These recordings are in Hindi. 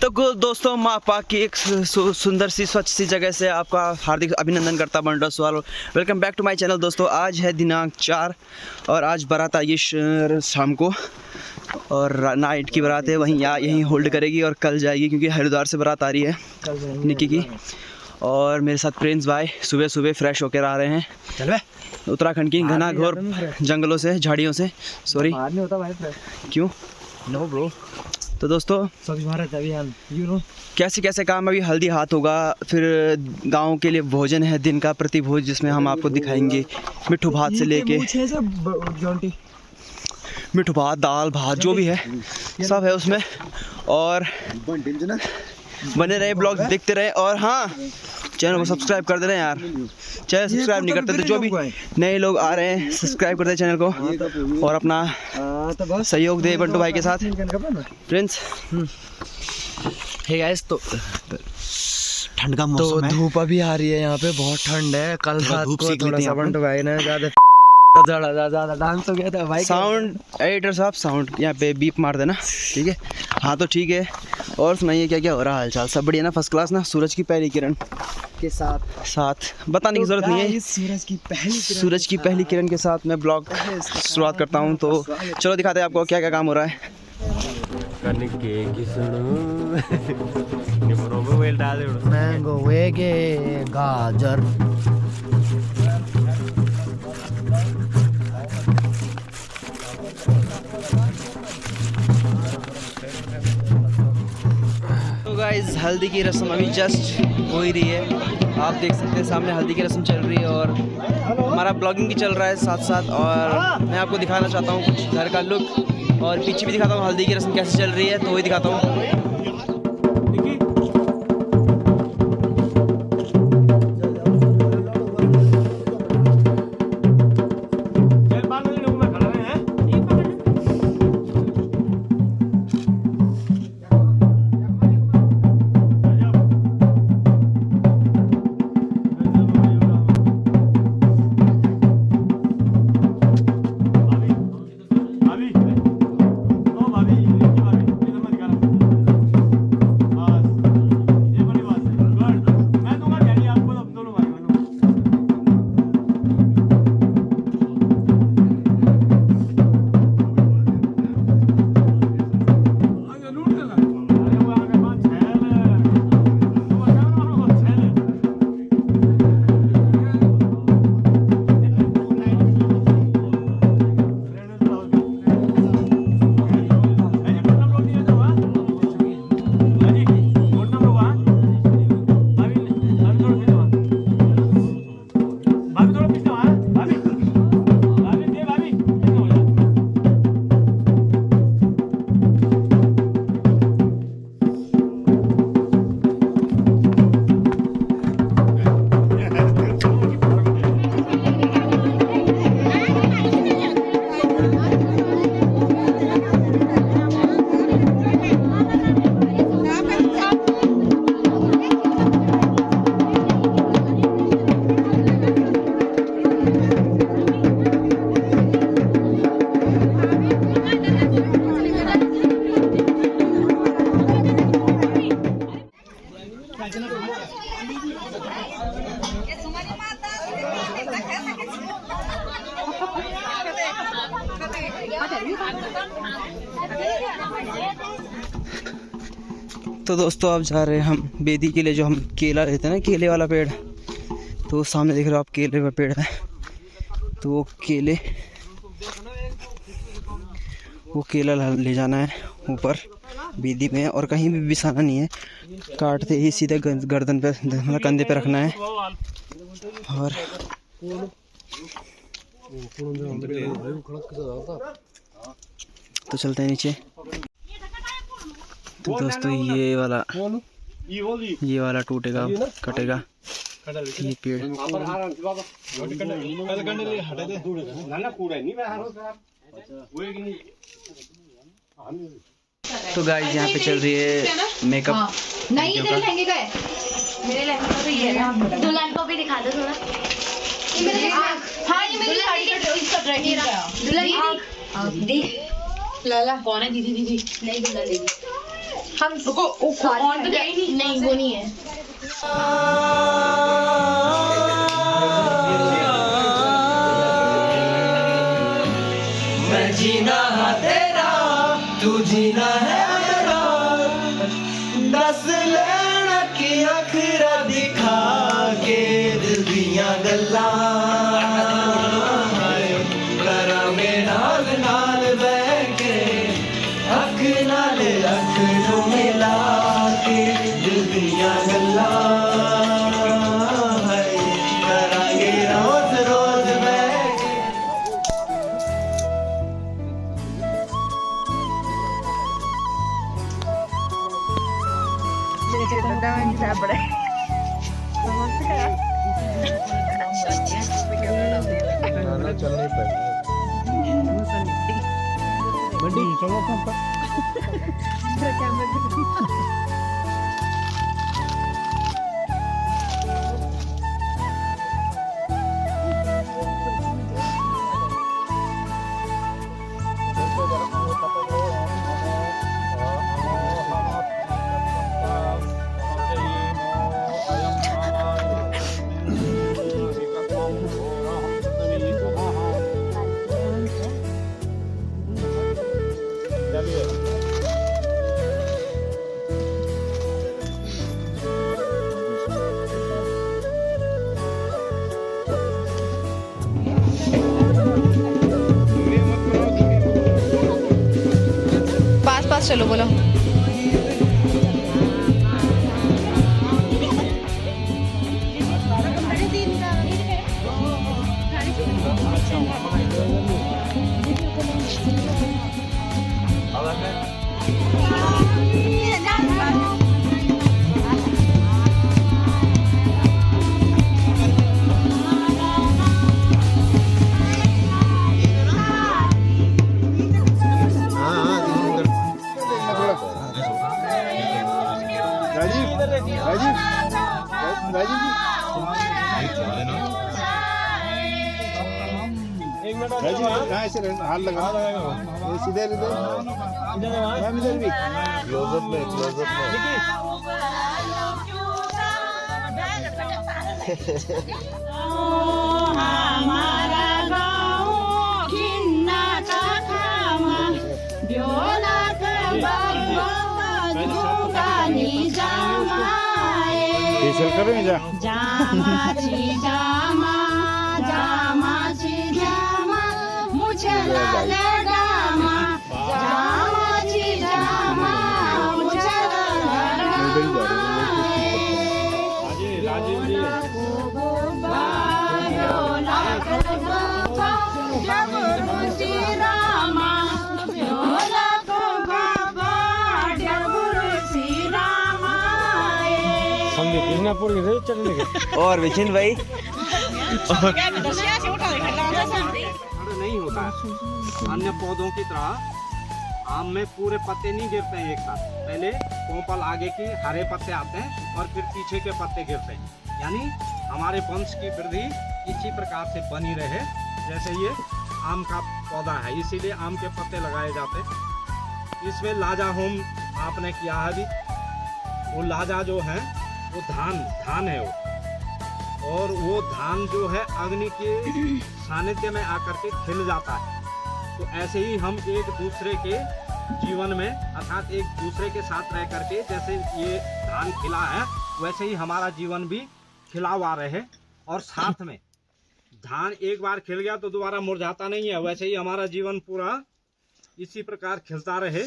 तो दोस्तों माँ पाक की एक सुंदर सी स्वच्छ सी जगह से आपका हार्दिक अभिनंदन करता बंडा सवाल। Welcome back to my channel. दोस्तों आज है दिनांक 4 और आज बारात आई शाम को और नाइट की बारात है। वहीं यहीं होल्ड करेगी और कल जाएगी क्योंकि हरिद्वार से बारात आ रही है निकी की। और मेरे साथ प्रिंस भाई सुबह सुबह फ्रेश होकर आ रहे हैं उत्तराखंड की घनाघोर जंगलों से, झाड़ियों से। सॉरी नहीं होता भाई, क्यों? No bro. तो दोस्तों कैसे कैसे काम, अभी हल्दी हाथ होगा, फिर गांव के लिए भोजन है दिन का प्रतिभोज जिसमें हम आपको दिखाएंगे मिठू भात से लेके मिठू भात, दाल भात जो भी है सब है उसमें। और बने रहे, ब्लॉग देखते रहे और हाँ चैनल को सब्सक्राइब कर दे रहे हैं यार। चैनल सब्सक्राइब नहीं करते तो जो भी नए लोग आ रहे हैं सब्सक्राइब कर दे चैनल को और अपना सहयोग दे बंटू भाई के साथ। प्रिंस हे गाइस, तो ठंड का मौसम तो धूप अभी आ रही है, यहाँ पे बहुत ठंड है। कल रात को थोड़ा सा बंटू भाई ने ज्यादा डांस हो गया था भाई। साउंड एडिटर साहब साउंड यहाँ पे बीप मार देना, ठीक है? हाँ तो ठीक है। और सुनाइए क्या क्या हो रहा है, हालचाल सब बढ़िया ना? फर्स्ट क्लास ना? सूरज की पहली किरण के साथ बताने की जरूरत नहीं है। सूरज की पहली किरण के साथ मैं ब्लॉग शुरुआत करता हूँ। तो चलो दिखाते हैं आपको क्या क्या काम हो रहा है। मैंगो वेगे गाजर तो गाइस हल्दी की रस्म अभी जस्ट हो ही रही है। आप देख सकते हैं सामने हल्दी की रस्म चल रही है और हमारा ब्लॉगिंग भी चल रहा है साथ साथ। और मैं आपको दिखाना चाहता हूँ कुछ घर का लुक और पीछे भी दिखाता हूँ हल्दी की रस्म कैसे चल रही है, तो वही दिखाता हूँ। तो दोस्तों अब जा रहे हैं हम बेदी के लिए, जो हम केला लेते हैं ना, केले वाला पेड़। तो सामने देख रहे हो आप केले का पेड़ है, तो वो केला ले जाना है ऊपर बेदी में और कहीं भी बिछाना नहीं है, काटते ही सीधे गर्दन पे मतलब कंधे पे रखना है। और तो चलते हैं नीचे। तो दोस्तों ये वाला टूटेगा, कटेगा ये पेड़। तो गाइस यहाँ पे चल रही है मेकअप। नहीं तेरे लहंगे का है, मेरे लहंगे का तो ये है। दुल्हन को भी दिखा दो थोड़ा। ये मेरे हाँ ये मेरी साड़ी का इसका ड्रेस है। दुल्हन दीदी लाला कौन है? दीदी दीदी नहीं दुल्हन दीदी। हम रुको ऑन तो गया ही नहीं, वो नहीं है। मैं जीना है तेरा, तू जीना है मेरा, दस लेना की अखरा दिखा के दिल दिया गल्ला करा में नाल नाल बह के अख नाल अख नू मिला के दिल दिया गल्ला करांगे रोज रोज बह के। पास चलो बोलो। हाथ लगा सीधे इधर भी क्लोजअप में हमारा गाँव किन्ना का खामा ब्योला का बाबा जामा ची जामा जामा ची जामा मुझे लगामा जामा ची जामा मुझे और विचिन भाई नहीं होता है। अन्य पौधों की तरह आम में पूरे पत्ते नहीं गिरते हैं एक साथ। पहले कोंपल आगे की हरे पत्ते आते हैं और फिर पीछे के पत्ते गिरते हैं। यानी हमारे वंश की वृद्धि इसी प्रकार से बनी रहे जैसे ये आम का पौधा है, इसीलिए आम के पत्ते लगाए जाते हैं। इसमें लाजा होम आपने किया है अभी। वो लाजा जो है वो धान है वो, और वो धान जो है अग्नि के सानिध्य में आकर के खिल जाता है। तो ऐसे ही हम एक दूसरे के जीवन में अर्थात एक दूसरे के साथ रह करके जैसे ये धान खिला है वैसे ही हमारा जीवन भी खिला हुआ रहे। और साथ में धान एक बार खिल गया तो दोबारा मुरझाता नहीं है, वैसे ही हमारा जीवन पूरा इसी प्रकार खिलता रहे।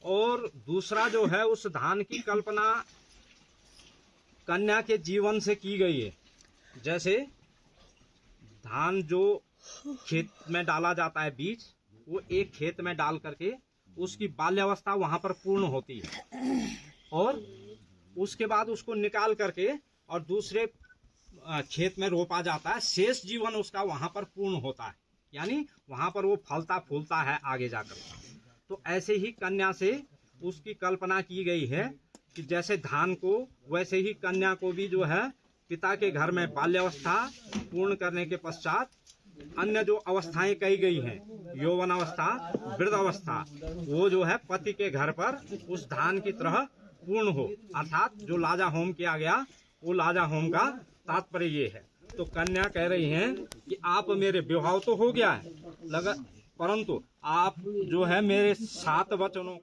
और दूसरा जो है उस धान की कल्पना कन्या के जीवन से की गई है। जैसे धान जो खेत में डाला जाता है बीज, वो एक खेत में डाल करके उसकी बाल्यावस्था वहां पर पूर्ण होती है और उसके बाद उसको निकाल करके और दूसरे खेत में रोपा जाता है। शेष जीवन उसका वहां पर पूर्ण होता है, यानी वहां पर वो फलता फूलता है आगे जाकर। तो ऐसे ही कन्या से उसकी कल्पना की गई है कि जैसे धान को वैसे ही कन्या को भी जो है पिता के घर में बाल्यावस्था पूर्ण करने के पश्चात अन्य जो अवस्थाएं कही गई हैं, यौवन अवस्था, वृद्ध अवस्था, वो जो है पति के घर पर उस धान की तरह पूर्ण हो, अर्थात जो लाजा होम किया गया वो लाजा होम का तात्पर्य ये है। तो कन्या कह रही हैं कि आप मेरे विवाह तो हो गया है लगा, परंतु आप जो है मेरे 7 वचनों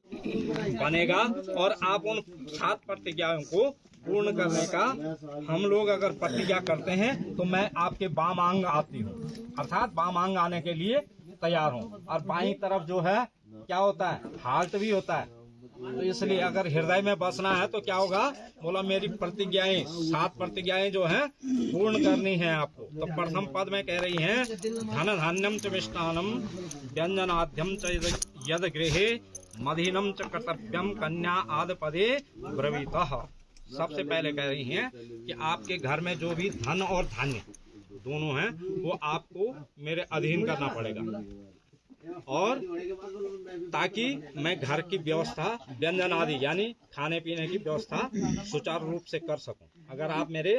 बनेगा और आप उन 7 प्रतिज्ञाओं को पूर्ण करने का हम लोग अगर प्रतिज्ञा करते हैं तो मैं आपके वामांग आती हूँ, अर्थात वामांग आने के लिए तैयार हूँ। और बाईं तरफ जो है क्या होता है, हार्ट भी होता है। तो इसलिए अगर हृदय में बसना है तो क्या होगा, बोला मेरी प्रतिज्ञाएं 7 प्रतिज्ञाएं जो हैं पूर्ण करनी है आपको। तो प्रथम पद में कह रही हैं धन धान्यम च मिष्टान्नम व्यंजनाद्यम च यद गृहे मधीनम च कर्तव्यम कन्या आदि पदे ब्रवीतः। सबसे पहले कह रही हैं कि आपके घर में जो भी धन और धान्य दोनों हैं वो आपको मेरे अधीन करना पड़ेगा, और ताकि मैं घर की व्यवस्था व्यंजन आदि यानी खाने पीने की व्यवस्था सुचारू रूप से कर सकूं। अगर आप मेरे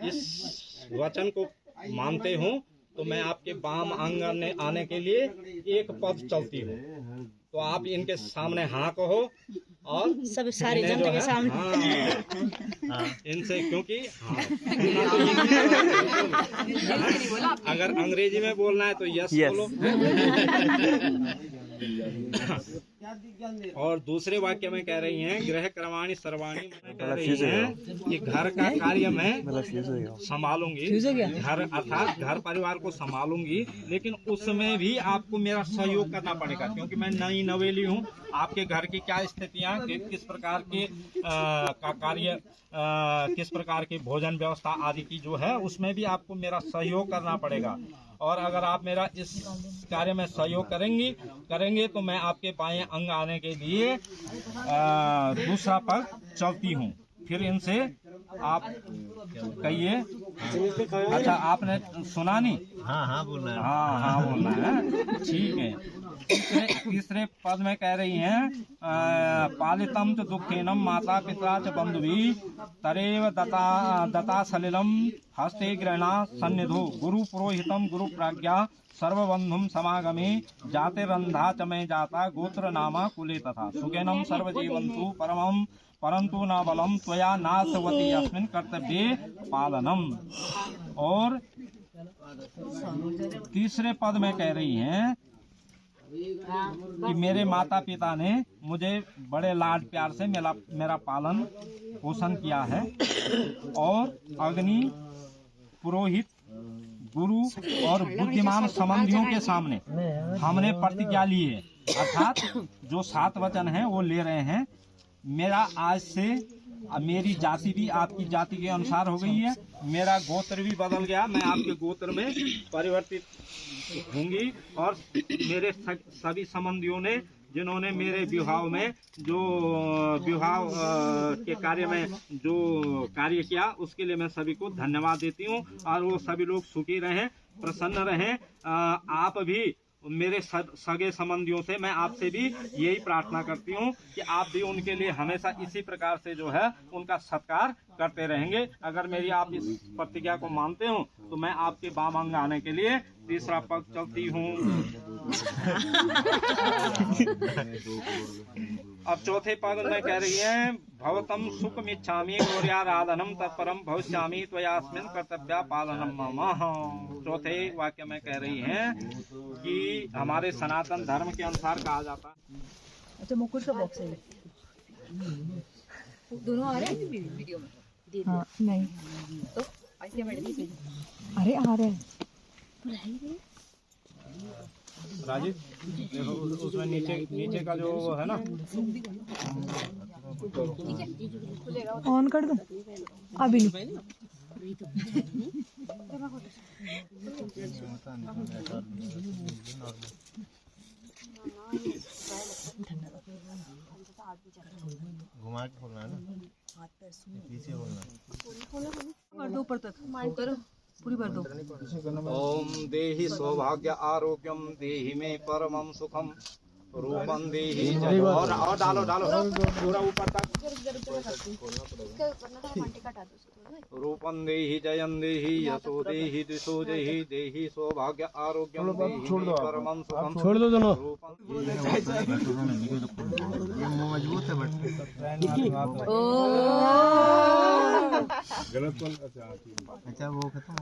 इस वचन को मानते हो तो मैं आपके वाम अंग आने के लिए एक पद चलती हूँ। तो आप इनके सामने हाँ कहो और सब सारी जनता के सामने हाँ, इनसे क्योंकि हाँ, अगर अंग्रेजी में बोलना है तो यस बोलो। और दूसरे वाक्य में कह रही हैं गृह क्रमाणी सर्वाणी, कह रही हैं कि घर का कार्य मैं संभालूंगी, घर अर्थात घर परिवार को संभालूंगी, लेकिन उसमें भी आपको मेरा सहयोग करना पड़ेगा क्योंकि मैं नई नवेली हूँ। आपके घर की क्या स्थितियाँ, किस प्रकार के का कार्य, किस प्रकार की भोजन व्यवस्था आदि की जो है उसमें भी आपको मेरा सहयोग करना पड़ेगा। और अगर आप मेरा इस कार्य में सहयोग करेंगे तो मैं आपके बाएं अंग आने के लिए दूसरा पग चलती हूँ। फिर इनसे आप कहिए, अच्छा आपने सुना नहीं? हाँ बोलना है, हाँ बोलना है, ठीक है। तीसरे पद में कह रही हैं पालितम च दुखेनम माता पिता च बंधुभी तरेव दता सलिलम हस्ते गृहणा सन्निधो गुरु पुरोहितम गुरु प्राज्ञा सर्वबंधुम समागमे जाते रंधा च मैं जाता गोत्र नामा कुले तथा सुखेनम सर्वजीवंतु परमम परंतु न बलम त्वया नासवती अस्मिन् कर्तव्ये पालनम। और तीसरे पद में कह रही हैं कि मेरे माता पिता ने मुझे बड़े लाड प्यार से मेरा पालन पोषण किया है, और अग्नि, पुरोहित, गुरु और बुद्धिमान संबंधियों के सामने हमने प्रतिज्ञा ली है, अर्थात जो 7 वचन हैं वो ले रहे हैं। मेरा आज से मेरी जाति भी आपकी जाति के अनुसार हो गई है, मेरा गोत्र भी बदल गया, मैं आपके गोत्र में परिवर्तित होंगी। और मेरे सभी संबंधियों ने जिन्होंने मेरे विवाह में जो विवाह के कार्य में जो कार्य किया उसके लिए मैं सभी को धन्यवाद देती हूँ, और वो सभी लोग सुखी रहें, प्रसन्न रहें। आप भी मेरे सगे संबंधियों से मैं आपसे भी यही प्रार्थना करती हूँ कि आप भी उनके लिए हमेशा इसी प्रकार से जो है उनका सत्कार करते रहेंगे। अगर मेरी आप इस प्रतिज्ञा को मानते हो तो मैं आपके वाम अंग आने के लिए तीसरा पग चलती हूँ। अब चौथे पद में कह रही है भवतम सुखम इच्छामि गौर्याराधनम तत्परम भविष्यामि त्वयास्मिन् कर्तव्या पालनम मम। चौथे वाक्य में कह रही हैं कि हमारे सनातन धर्म के अनुसार कहा जाता है। अच्छा मुकुट का बॉक्स है, दोनों आ रहे हैं वीडियो में? हाँ, नहीं तो अरे आ रहे हैं राजीव, देखो उसमें नीचे का जो है ना, ऑन कर दो अभी नहीं। घुमा के खोलना है ना, पीछे बोलना कर दो ऊपर तक करो, पूरी भर दो। ओम देहि सौभाग्य आरोग्यम देहि मे परमं सुखम रूपं देहि जय और डालो पूरा ऊपर तक रूपं देहि जयं देहि यशो देहि दिशो देहि देहि सौभाग्य आरोग्यं देहि परमं सुखं छोड़ दो दोनों अच्छा वो खत्म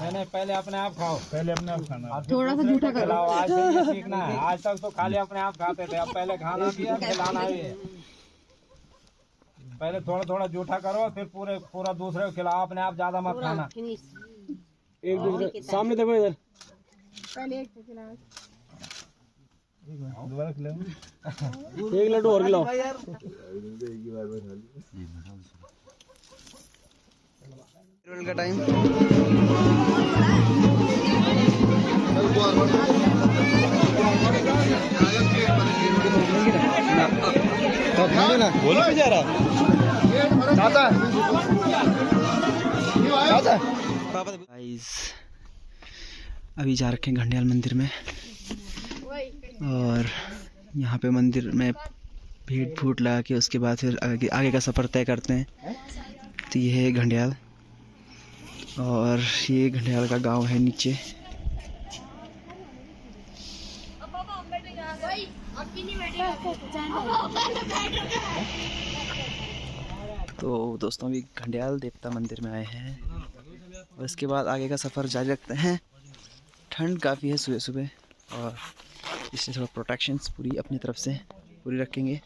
नहीं पहले अपने आप खाओ पहले अपने आप खाना थोड़ा सा झूठा करो खिलाओ आज से ये सीखना है आज तक तो खाली अपने आप खाते थे अब पहले खाना भी है खिलाना भी है पहले थोड़ा थोड़ा जूठा करो फिर पूरा दूसरे को खिलाओ अपने आप ज्यादा मत खाना एक दूसरे सामने देखो इधर दोबारा खिलाओ एक लड्डू और खिलाओ का टाइम बोलो बेचारा गाइस अभी जा रखे हैं घंडियाल मंदिर में और यहाँ पे मंदिर में भीड़ फूट लगा के उसके बाद फिर आगे का सफ़र तय करते हैं। तो ये है घंडियाल और ये घंडियाल का गांव है नीचे। तो दोस्तों अभी घंडियाल देवता मंदिर में आए हैं और इसके बाद आगे का सफ़र जारी रखते हैं। ठंड काफ़ी है सुबह सुबह और इसलिए थोड़ा प्रोटेक्शंस पूरी अपनी तरफ से पूरी रखेंगे।